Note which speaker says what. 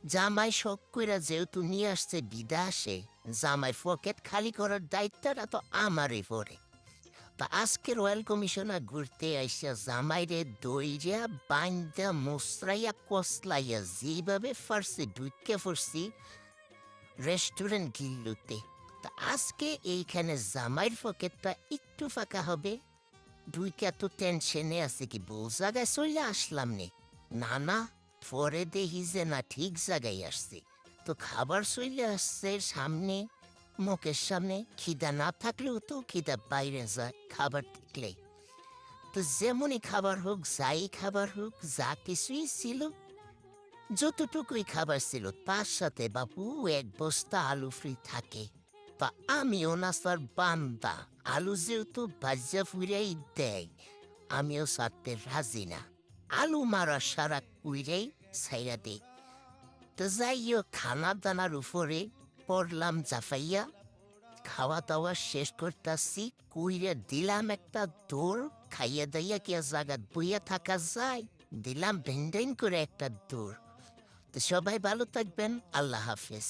Speaker 1: জামাই শখ কইরা যেহেতু নিয়ে আসছে বিদেশে, জামাই পকেট খালি করার দায়িত্বটা তো আমারই পড়ে। তা আজকে রয়্যাল কমিশনার ঘুরতে আইসা জামাইরে দইরা বাইন্দা মোসরাইয়া কসলাইয়া যেভাবে ফার্সি ঢুকে পড়ছি রেস্টুরেন্ট গিল্লুতে। তা আজকে এইখানে জামাইয়ের পকেটটা একটু ফাঁকা হবে। ঢুইকা তো টেনশনে আছে কি ভুল জায়গায় চলে আসলাম নে। না না, পরে দেখি যে না ঠিক জায়গায় আসছি। তো খাবার চলে আসছে সামনে, মুখের সামনে। খিদা না থাকলেও তো খিদা বাইরে যায় খাবার দেখলে। তো যেমনই খাবার হোক, যাই খাবার হোক, যা কিছুই ছিল, যতটুকুই খাবার ছিল তার সাথে বাবু এক বস্তা আলু ফ্রি থাকে। তা আমিও নাস্তার বান্দা, আলু যেহেতু ভাজা ফুরাই দেয়, আমিও সারতে রাজি না। আলু মারা সারা কুইরেই ছাইরা দেই। তো যাই হোক, খানা দানার উপরে পড়লাম জাফাইয়া। খাওয়া দাওয়া শেষ করতাছি, কুইরে দিলাম একটা দৌড়। খাইয়া দাইয়া কি আর জাগাত বইয়া থাকা যায়? দিলাম ভেন্ডেন করে একটা দৌড়। তো সবাই ভালো থাকবেন, আল্লাহ হাফেজ।